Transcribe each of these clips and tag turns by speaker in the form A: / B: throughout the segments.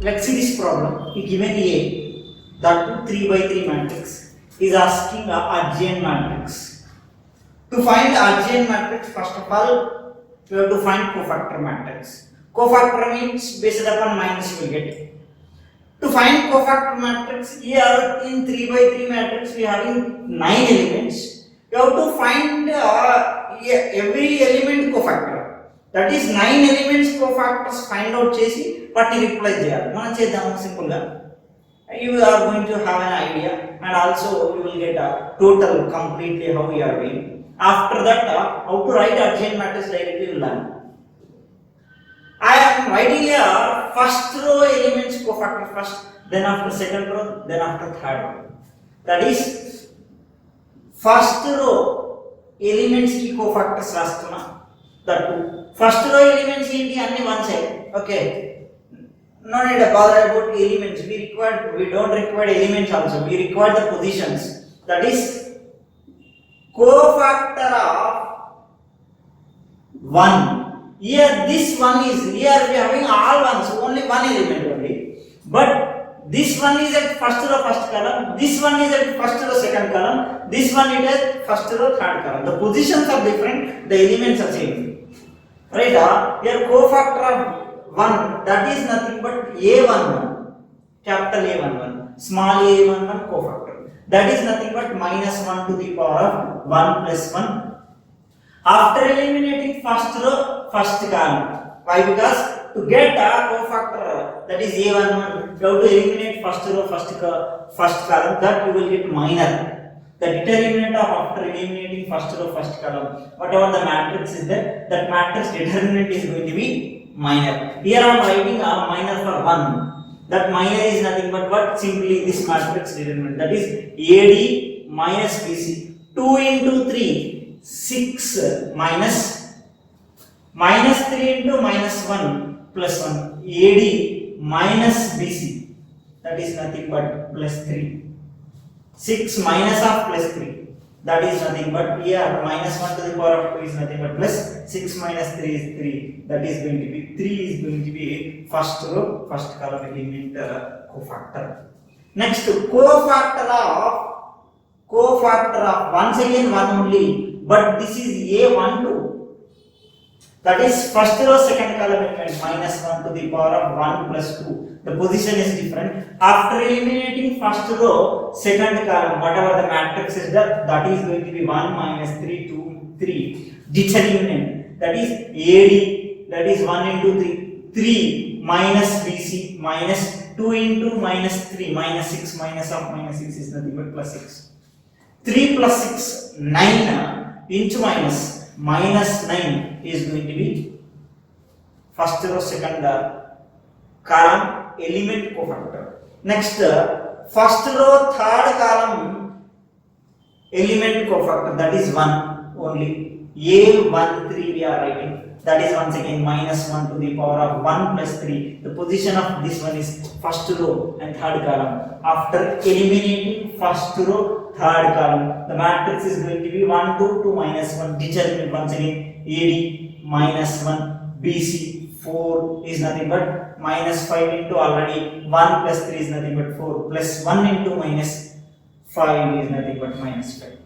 A: let's see this problem. Given A, that 3 by 3 matrix is asking a adjoint matrix. To find adjoint matrix, first of all, we have to find cofactor matrix. Cofactor means based upon minus you will get. To find cofactor matrix, here in 3 by 3 matrix we are having 9 elements. You have to find every element cofactor. That is 9 elements cofactors find out chesi, but you reply there. Mana chedam simple ga. You are going to have an idea, and also you will get a total completely how you are doing. After that, how to write adjoint matrix directly you will learn. I am writing here first row elements cofactor first, then after second row, then after third row. That is first row elements ki cofactors rastuna. That two. First row elements enti anni one side. Okay. No need to bother about elements. We don't require elements also. We require the positions. That is cofactor of 1. Here this one is, here we are having all ones, only one element only. But this one is at first row first column, this one is at first row second column, this one is at first row third column. The positions are different, the elements are same. Right? Here cofactor of 1, that is nothing but A11, capital A11, small a11 cofactor. That is nothing but minus 1 to the power of 1 plus 1. After eliminating first row, first column. Why? Because to get a cofactor, that is A11, you have to eliminate first row, first column, that you will get minor. The determinant of after eliminating first row, first column, whatever the matrix is there, that matrix determinant is going to be minor. Here I am writing a minor for 1. That minor is nothing but what? Simply this matrix determinant. That is AD minus BC. 2 into 3. 6 minus 3 into minus 1 plus 1 AD minus BC, that is nothing but plus 3. 6 minus of plus 3, that is nothing but here minus 1 to the power of 2 is nothing but plus 6 minus 3 is 3, that is going to be 3 is going to be first row first column element cofactor. Next cofactor of once again 1 only. But this is A12, that is first row second column element minus 1 to the power of 1 plus 2. The position is different. After eliminating first row second column, whatever the matrix is there, that is going to be 1 minus 3, 2, 3. Determinant, that is AD, that is 1 into 3. 3 minus BC minus 2 into minus 3 minus 6 minus of minus 6 is nothing but plus 6. 3 plus 6, 9 into minus 9 is going to be first row second column element cofactor. Next first row third column element cofactor, that is 1 only. A13 we are writing, that is once again minus 1 to the power of 1 plus 3. The position of this one is first row and third column. After eliminating first row third column, the matrix is going to be 1, 2, 2 minus 1. Determinant once again AD minus 1 BC 4 is nothing but minus 5 into already 1 plus 3 is nothing but 4 plus 1 into minus 5 is nothing but minus 5.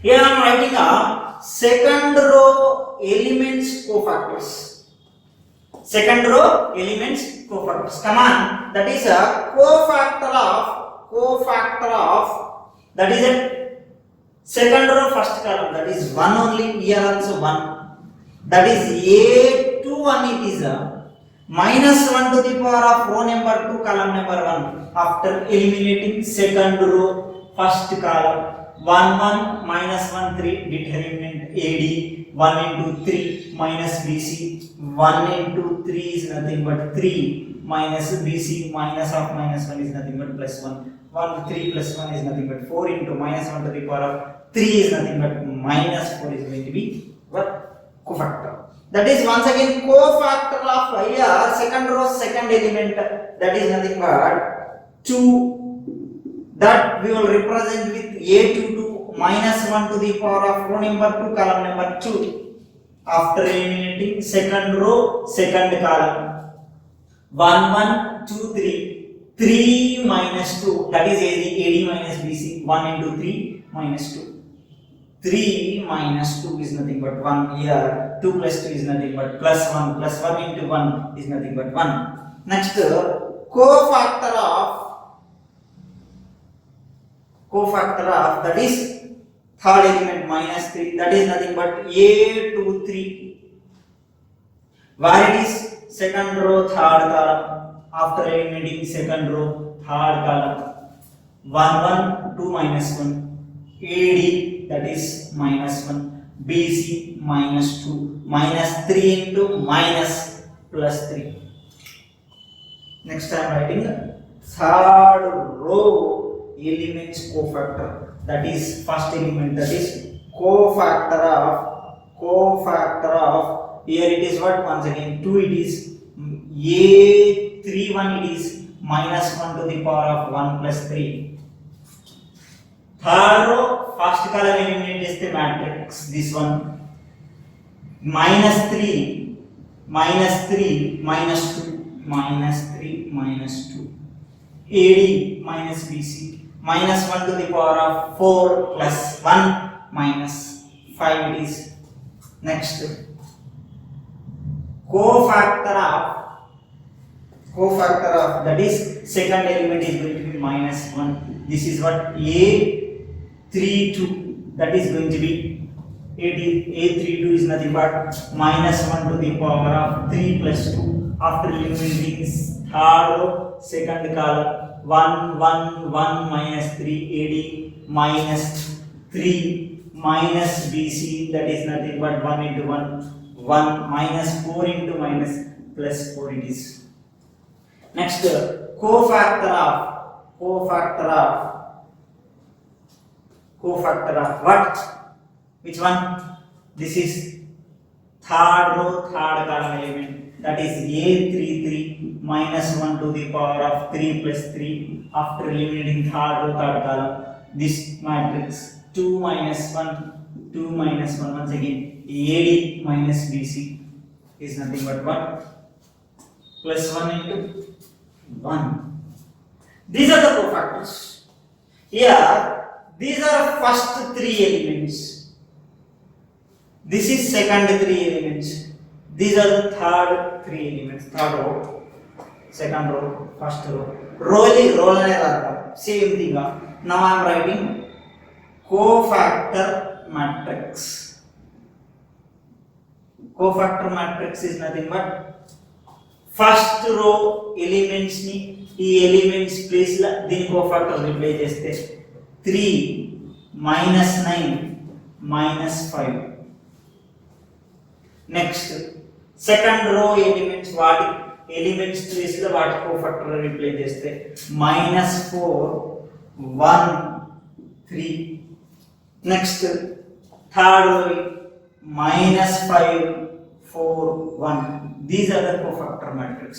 A: Here I am writing a second row elements cofactors. Second row elements cofactors. Come on, that is a cofactor of that is a second row first column, that is 1 only. Here also 1, that is A21. It is a minus 1 to the power of row number 2 column number 1. After eliminating second row first column, 1 1 minus 1 3, determinant AD 1 into 3 minus BC 1 into 3 is nothing but 3 minus BC minus of minus 1 is nothing but plus 1. 1 3 plus 1 is nothing but 4 into minus 1 to the power of 3 is nothing but minus 4 is going to be what? Cofactor. That is once again cofactor of here second row second element, that is nothing but 2, that we will represent with A22 minus 1 to the power of row number 2 column number 2. After eliminating second row second column, 1 1 2 3 3 minus 2, that is AD minus BC. 1 into 3 minus 2. 3 minus 2 is nothing but 1 here. 2 plus 2 is nothing but plus 1. Plus 1 into 1 is nothing but 1. Next, cofactor of that is third element minus 3, that is nothing but A23. Where it is second row third column. After eliminating second row third column, 1 1 2 minus 1, AD that is minus 1, BC minus 2, minus 3 into minus plus 3. Next I am writing third row elements cofactor, that is first element, that is cofactor of here it is what, once again 2, it is A31, it is minus 1 to the power of 1 plus 3. Third row first column eliminate is the matrix, this one minus 3 minus 3 minus 2 minus 3 minus 2, AD minus BC minus 1 to the power of 4 plus 1 minus 5 it is. Next, cofactor of that is second element is going to be minus 1. This is what A32, that is going to be A32 is nothing but minus 1 to the power of 3 plus 2. After eliminating third row second column, 1 1 1 minus 3 AD minus 3 minus BC, that is nothing but 1 into 1 1 minus 4 into minus plus 4 it is. Next, cofactor of what? Which one? This is third row third column element, that is A33 minus 1 to the power of 3 plus 3. After eliminating third row third column, this matrix 2 minus 1 2 minus 1, once again AD minus BC is nothing but what? Plus 1 into 1. These are the cofactors. Here, these are first 3 elements. This is second 3 elements. These are the third 3 elements. Third row, second row, first row. Roll same thing. Now I am writing cofactor matrix. Cofactor matrix is nothing but first row elements ni ee elements place la din cofactor replace cheste 3 minus 9 minus 5. Next, second row elements వాటి elements place la వాటి cofactor replace cheste minus 4 1 3. Next, third row minus 5 4 1. These are the cofactor matrix.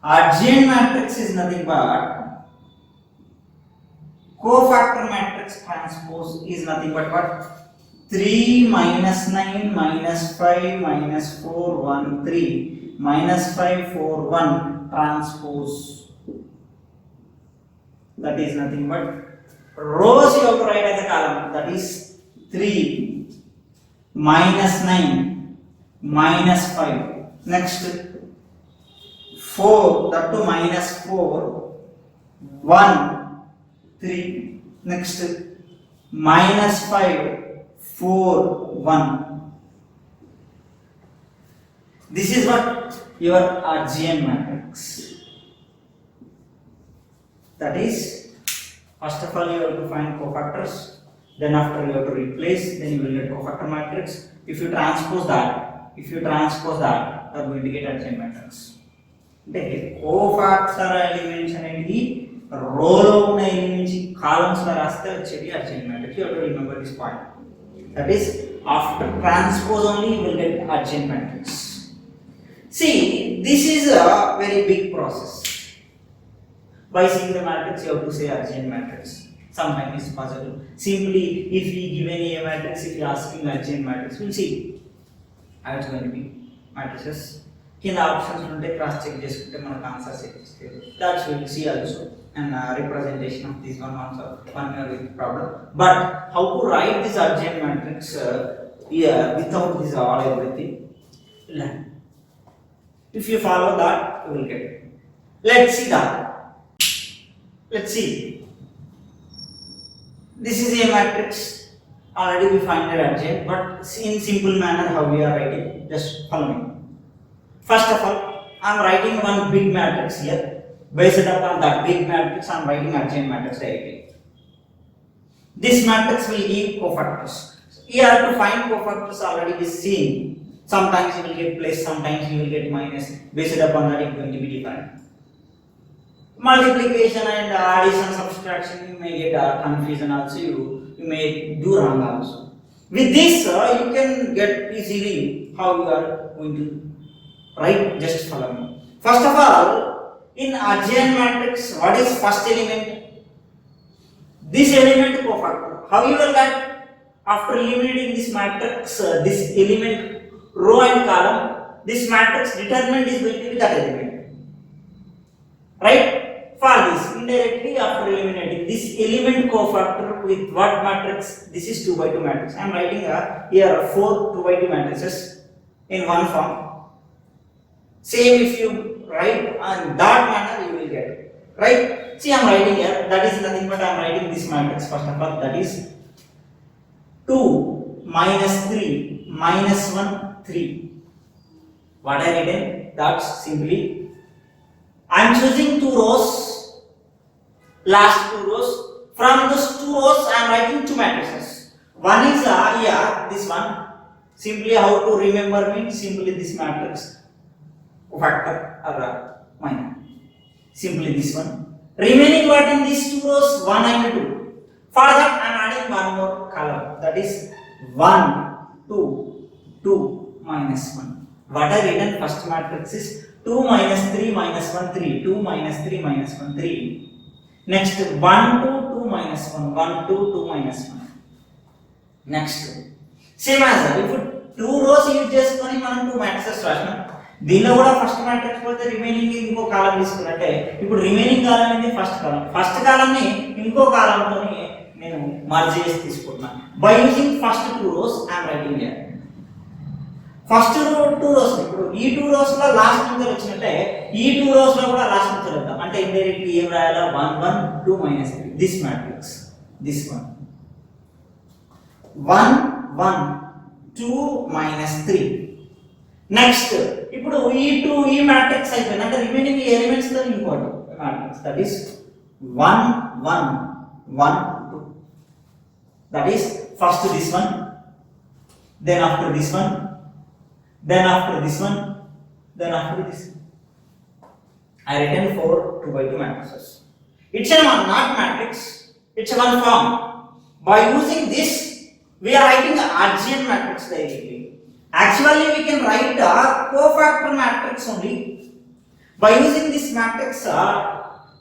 A: Adjoint matrix is nothing but cofactor matrix transpose is nothing but what? 3 minus 9 minus 5 minus 4 1 3 minus 5 4 1 transpose. That is nothing but rows you have to write as a column, that is 3 minus 9 minus 5. Next, 4, that to minus 4 1 3. Next, minus 5 4 1. This is what your adjoint matrix. That is, first of all you have to find cofactors, then after you have to replace, then you will get cofactor matrix. If you transpose that, you are going to get adjoint matrix. అంటే cofactor elements అనేది రోలో ఉన్న elements columns లో రాస్తే వచ్చేది adjoint matrix. You have to remember this point. That is, after transpose only you will get adjoint matrix. See, this is a very big process. By seeing the matrix, you have to say adjoint matrix. Sometimes it's possible. Simply, if we give any A matrix, if you are asking adjoint matrix, we'll see how it's going to be matrices. కింద options ఉంటే cross check చేసుకుంటే మనకు answers ఇస్తుంది. That's will see also and representation of this one also one with problem. But how to write this adjoint matrix here without this all everything, learn. If you follow that, you will get it. Let's see that. Let's see. This is a matrix. Already we find the adjoint, but in simple manner how we are writing. Just follow me. First of all, I am writing one big matrix here. Based upon that big matrix, I am writing adjoint matrix directly. This matrix will give cofactors. Here to find cofactors already is seen. Sometimes you will get plus, sometimes you will get minus. Based upon that, it is going to be different. Multiplication and addition, subtraction, you may get confusion also. You may do wrong also. With this, you can get easily how you are going to write. Just follow me. First of all, in adjoint matrix, what is first element? This element cofactor. How you will get? After eliminating this matrix, this element row and column, this matrix determinant is going to be that element. Right? For this, indirectly after eliminating this element cofactor with what matrix? This is 2 by 2 matrix. I am writing here 4 2 by 2 matrices in one form. Same if you write on that manner, you will get it. Right? See, I am writing here. That is nothing but I am writing this matrix first of all. That is 2 minus 3 minus 1 3. What I written? That's simply I am choosing 2 rows. Last 2 rows. From those 2 rows, I am writing 2 matrices. One is here, this one. Simply how to remember means simply this matrix. Factor or minor. Simply this one. Remaining what in these 2 rows? 1 and 2. For that, I am adding one more column. That is 1, 2, 2 minus 1. What I written first matrix is 2 minus 3 minus 1 3. 2 minus 3 minus 1 3. Next 1 2 2 minus 1 1 2 2 minus 1. Next same as if 2 rows use చేసుకొని మనం 2 matrices రాసినాం. దీనిలో కూడా first matrix పోతే remaining ఇంకో కాలం తీసుకున్నట్టే ఇప్పుడు remaining కాలం ఏంది first కాలం ని ఇంకో కాలం తోని నేను మర్జ్ చేసి తీసుకుంటున్నాను by using first 2 rows I am writing here. First 2 rows ఇప్పుడు ఈ 2 rows లో లాస్ట్ నుంచి వచ్చినట్టే ఈ 2 rows లో కూడా లాస్ట్ నుంచి వద్దాం అంటే ఇండైరెక్ట్లీ ఏం రాయాలా 1 1 2 minus 3 this matrix this one 1 1 2 minus 3. Next ఇప్పుడు ఈ మ్యాట్రిక్స్ అయిపోయింది అంటే రిమైనింగ్ ఎలిమెంట్స్ తో ఇంకోటి matrix that is 1 1 1 2. That is first this one then after this one then after this one then after this. I written 4 2 by 2 matrices. It's a not matrix, it's a one form. By using this we are writing the adjoint matrix directly. Actually we can write a cofactor matrix only. By using this matrix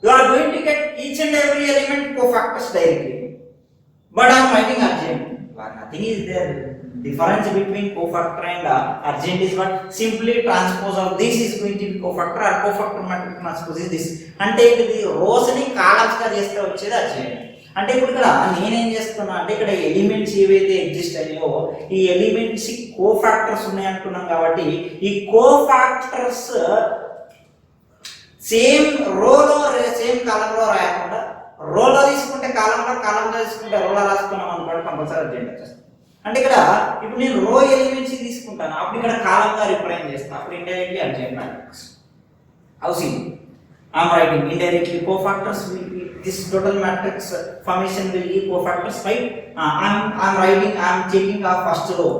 A: you are going to get each and every element cofactors directly, but I am writing adjoint. Nothing is there. Difference between cofactor and adjoint is what? Simply transpose of this is going to be cofactor or cofactor matrix transpose is this. అంటే ఇది rose ని columns గా చేస్తే వచ్చేది adjoint. అంటే ఇప్పుడు ఇక్కడ నేనేం చేస్తున్నా అంటే ఇక్కడ ఎలిమెంట్స్ ఏవైతే ఎగ్జిస్ట్ అయ్యాయో ఈ ఎలిమెంట్స్ కి కోఫాక్టర్స్ ఉన్నాయి అనుకున్నాం కాబట్టి ఈ కోఫాక్టర్స్ సేమ్ రోలో సేమ్ కాలంలో రాయకుండా రోలో తీసుకుంటే కాలంలో తీసుకుంటే రోలో రాసుకున్నాం అనుకోండి కంపల్సరీ adjoint వచ్చేస్తుంది. అంటే ఇక్కడ ఇప్పుడు నేను రో ఎలిమెంట్స్ తీసుకుంటాను అప్పుడు ఇక్కడ కాలంగా రిప్రజెంట్ చేస్తాను అప్పుడు indirectly adjoint matrix. How see I am writing indirectly cofactors will be this total matrix formation will be cofactors, right? I am writing I am taking a first row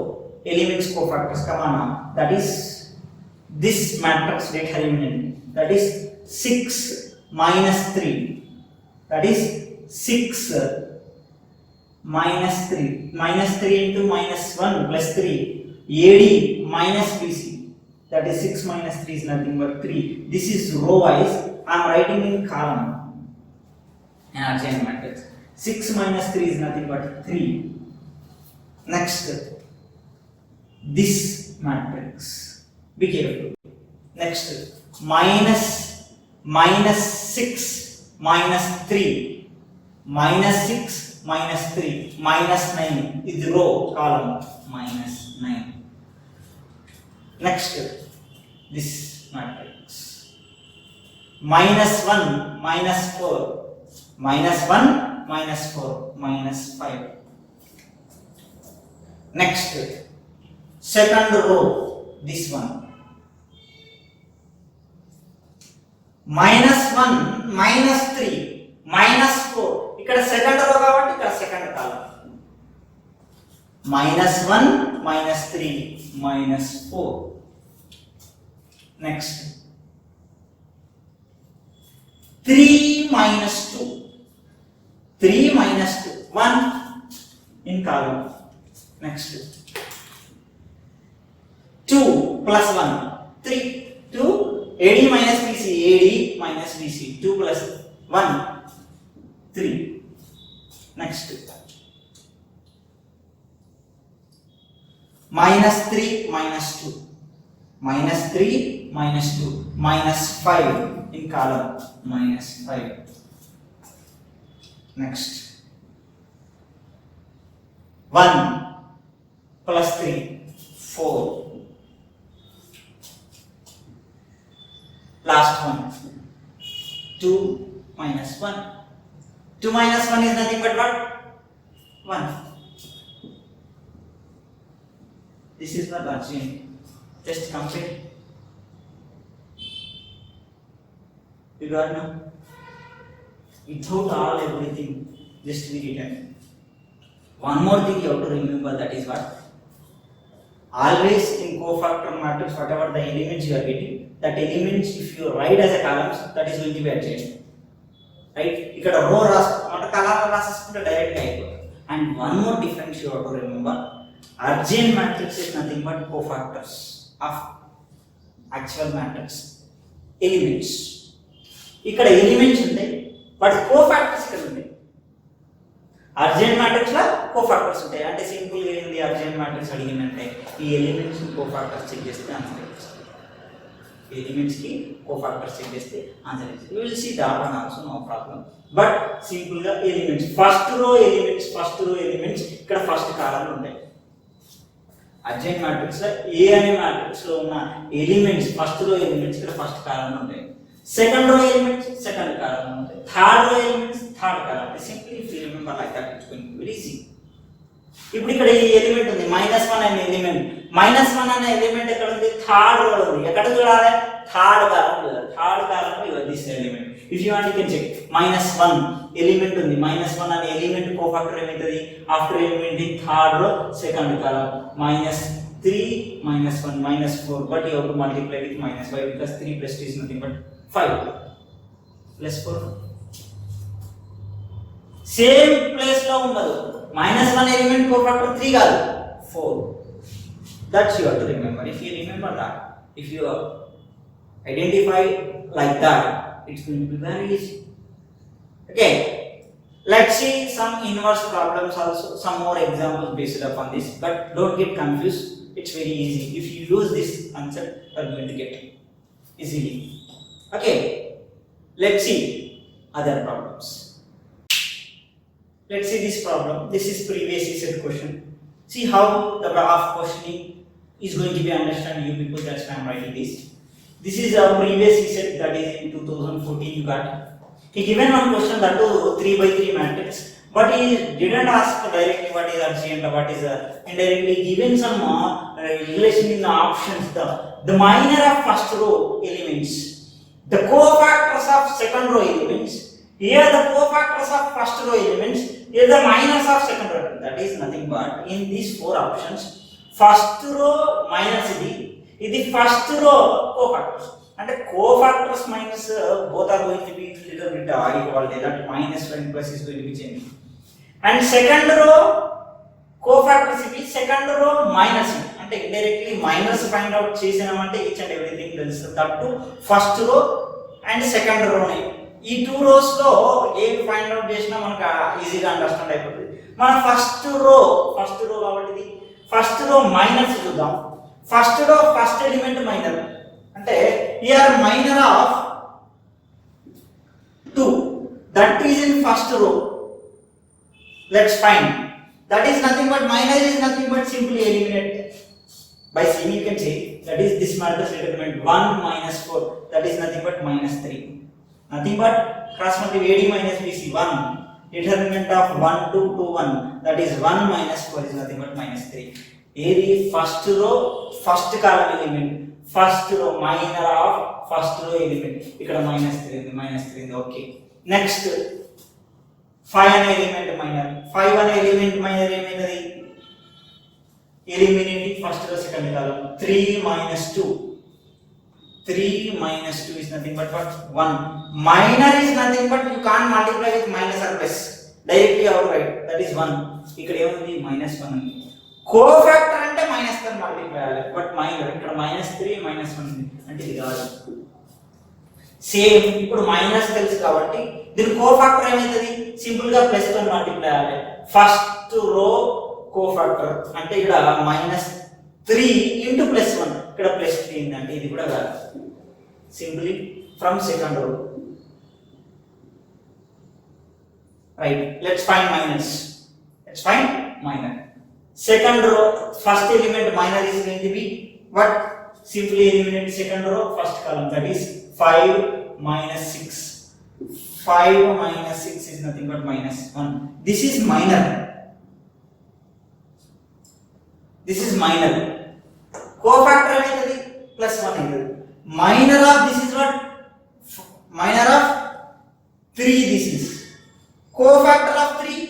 A: elements cofactors come on now. That is this matrix determinant, that is 6 minus 3, that is 6 minus 3 into minus 1 plus 3 AD minus BC, that is 6 minus 3 is nothing but 3. This is row wise. I am writing in column and adjoint matrix. 6 minus 3 is nothing but 3. Next this matrix, be careful. Next, minus 6 minus 3, minus 6 minus 3 minus 9 is row column minus 9. Next, this matrix minus 1 minus 4 minus 1 minus 4 minus 5. Next, second row, this one minus 1 minus 3 minus 4, ఇక్కడ second row కాబట్టి ఇక్కడ second column minus 1 minus 3 minus 4. Next, 3 minus 2, 3 minus 2, 1 in column. Next, 2 plus 1, 3, 2, AD minus BC, AD minus BC, 2 plus 1, 3. Next, minus 3 minus 2, minus 3 minus 2 minus 5 in column minus 5. Next, 1 plus 3, 4. Last one, 2 minus 1. 2 minus 1 is nothing but what? 1. This is not Arjun. Just complete. You got now? Without all everything, just be written. One more thing you have to remember, that is what? Always in cofactor matrix, whatever the elements you are getting, that elements if you write as a columns, that is going to be adjacent. Right? ఇక్కడ రో అంటే కలాలు రాసేసుకుంటే direct అయిపోతుంది. And one more difference you have to remember, urgent matrix is nothing but cofactors of actual matrix elements. ఇక్కడ elements ఉంటాయి but cofactors ఇక్కడ ఉంటాయి. Adjoint matrix లో cofactors ఉంటాయి. అంటే సింపుల్ గా ఏంది అర్జెంట్ మ్యాట్రిక్స్ అడిగిందంటే ఈ ఎలిమెంట్స్ కోఫాక్టర్స్ చెక్ చేస్తే ఆన్సర్ ఇస్తుంది. ఎలిమెంట్స్ కి కోఫాక్టర్స్ చెక్ చేస్తే ఆన్సర్ ఇస్తుంది. You will see that one also, no problem. But simple గా ఎలిమెంట్స్ ఫస్ట్ రో ఎలిమెంట్స్ ఇక్కడ ఫస్ట్ కాలం ఉంటాయి. అర్జెంట్ మ్యాట్రిక్స్ లో ఏ అనే మ్యాట్రిక్స్ లో ఉన్న ఎలిమెంట్స్ ఫస్ట్ రో ఎలిమెంట్స్ ఇక్కడ ఫస్ట్ కాలం ఉంటాయి. Second row elements second column ఉంటాయి. Third row elements third column. Simply if you remember like that it's going to be easy. ఇప్పుడు ఇక్కడ ఈ ఎలిమెంట్ ఉంది -1 అనే ఎలిమెంట్. -1 అనే ఎలిమెంట్ ఎక్కడ ఉంది? థర్డ్ రో లో ఉంది. ఎక్కడ చూడాలి? థర్డ్ కాలం చూడాలి. థర్డ్ కాలం లో this element. If you want you can check. -1 element ఉంది. -1 అనే ఎలిమెంట్ కోఫాక్టర్ ఏమైతది? After element in third row second column. -3 -1 -4, but you have to multiply with -5 because 3 plus 2 is nothing but 5 plus 4. Same place లో ఉండదు. -1 element cofactor 3 కాదు 4. That's you have to remember. If you remember that, if you identify like that, it's going to be very easy. Okay, let's see some inverse problems also, some more examples based upon this, but don't get confused. It's very easy. If you use this answer, you are going to get easily. Okay, let's see other problems. Let's see this problem. This is previous ECET question. See how the way of questioning is going to be understand you people. That's why I'm writing this. This is a previous ECET, that is in 2014 you got. He given one question, that to 3x3 matrix, but he didn't ask directly what is adjacent, what is indirectly given some relation in the options. The minor of first row elements, the cofactors of second row elements. Here the cofactors of first row elements, here the minors of second row. That is nothing but in these four options, first row minus ఇది first row cofactors. And the cofactors minus both are going to be little bit equality. That -1 plus is going to be changing. And second row cofactors ఇది second row minus అంటే indirectly minus find out చేసినామంటే each and everything తెలుస్తుంది. That to first row and second row ని ఈ two rows లో ఏం find out చేసినా మనకు ఈజీగా అండర్స్టాండ్ అయిపోతుంది. మన ఫస్ట్ రో కాబట్టి ఫస్ట్ రో మైనస్ చూద్దాం. First row first element minor అంటే అంటే here minor of 2 that is in first row. Let's find. That is nothing but minor is nothing but simply eliminate by seeing. You can say that is this matrix determinant 1 minus 4, that is nothing but minus 3. Nothing but cross multiply AD minus BC 1, determinant of 1 2 2 1, that is 1 minus 4 is nothing but minus 3. AD first row first column element, first row minor of first row element, ఇక్కడ minus 3 ఉంది, minus 3 ఉంది. Okay, next 5 అనే element minor. 5 అనే element minor ఏమైనది? eliminating first row second column. 3 minus 2, 3 minus 2 is nothing but what? 1. Minor is nothing but you can't multiply with minus or plus directly outright, that is 1. ఇక్కడ ఏముంది? minus 1 ఉంది. Cofactor అంటే minus తో multiply చేయాలి, but minor ఇక్కడ minus 3 minus 1 ఉంది, అంటే ఇది కాదు. సేమ్ ఇప్పుడు మైనస్ తెలుసు కాబట్టి దీని కోఫాక్టర్ ఏమైతది? సింపుల్ గా ప్లస్ తో మల్టిప్లై చేయాలి. ఫస్ట్ రో కోఫాక్టర్ అంటే ఇక్కడ -3 ఇంటూ +1, ఇక్కడ +3 ఉంది, అంటే ఇది కూడా కాదు. Simply from second row. Right, let's find minus. Let's find minor. Second row first element minor is going to be what? Simply eliminate second row first column, that is 5 minus 6. 5 minus 6 is nothing but minus 1. This is minor. This is minor. Cofactor అనేది +1 అవుతుంది. Minor of this is what? Minor of 3 this is. Cofactor of 3,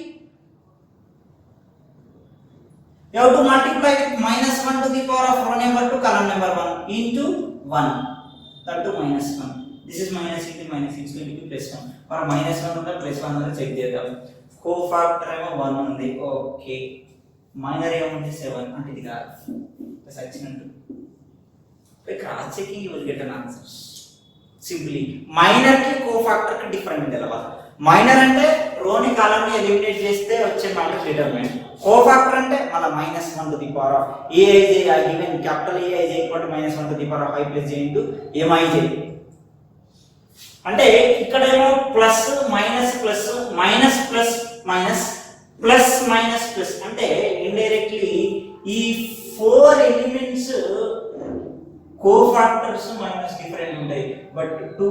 A: you have to multiply with -1 to the power of row number to column number 1 into 1, that to -1. This is minus into minus, it's going to be +1 or -1 or +1 or check చేద్దాం. Cofactor ఏమో 1 ఉంది. Okay, minor ఏముంది? 7, అంటే ఇది కాదు. Plus వచ్చినట్టు by cross checking you will get an answer. Simply minor కి cofactor కి డిఫరెంట్ తెలవాలి. మైనర్ అంటే రోని కాలమ్ ని ఎలిమినేట్ చేస్తే వచ్చే మైనస్ డిటర్మినెంట్. కోఫాక్టర్ అంటే మన -1 to the power of aij, given capital Aij equal to -1 to the power of I plus j into mij. అంటే ఇక్కడేమో plus minus plus minus plus minus plus minus plus, అంటే indirectly ఈ 4 elements cofactors minus different ఉంటాయి, but 2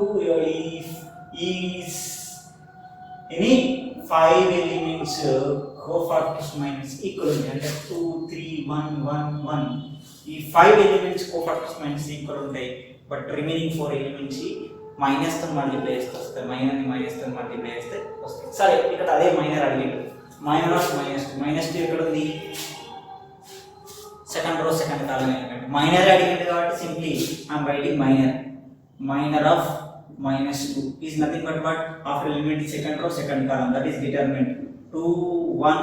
A: is any 5 elements cofactors minus equal ఉంటాయి, అంటే 2 3 1 1 1. ఈ 5 elements cofactors minus equal ఉంటాయి, but remaining 4 elements minus తో మల్టిప్లై చేస్తే వస్తాయి. మైనర్ ని మైనస్ తో మల్టిప్లై చేస్తే వస్తాయి. సరే, ఇక్కడ అదే మైనర్ అడిగాడు. మైనర్ ఆఫ్ -2 ఎక్కడ ఉంది? Second row second column element. Minor అడిగాడు కాబట్టి simply I'm writing minor of -2 is nothing but what? After eliminating second row second column, that is determinant 2 1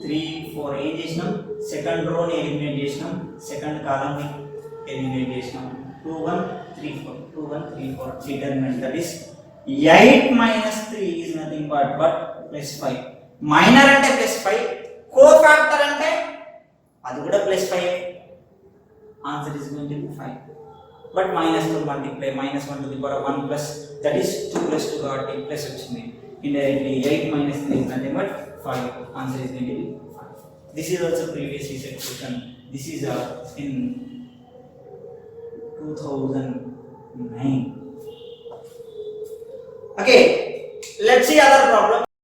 A: 3 4. ఏం చేసినాం? సెకండ్ రో ని ఎలిమినేట్ చేసినాం, సెకండ్ కాలమ్ ని eliminate చేసినాం. 2 1 3 4 2 1 3 4 determinant, that is 8 minus 3 is nothing but +5. Minor అంటే +5, cofactor అంటే అది కూడా +5. Answer is going to be 5. But minus తో multiply -1 to the power of 1 plus, that is 2 plus 2 కాబట్టి ప్లస్ వచ్చింది. Indirectly 8 minus 3 is nothing but 5. Answer is going to be 5. This is also previous ECET question. This is in 2009. Okay, let's see other problem.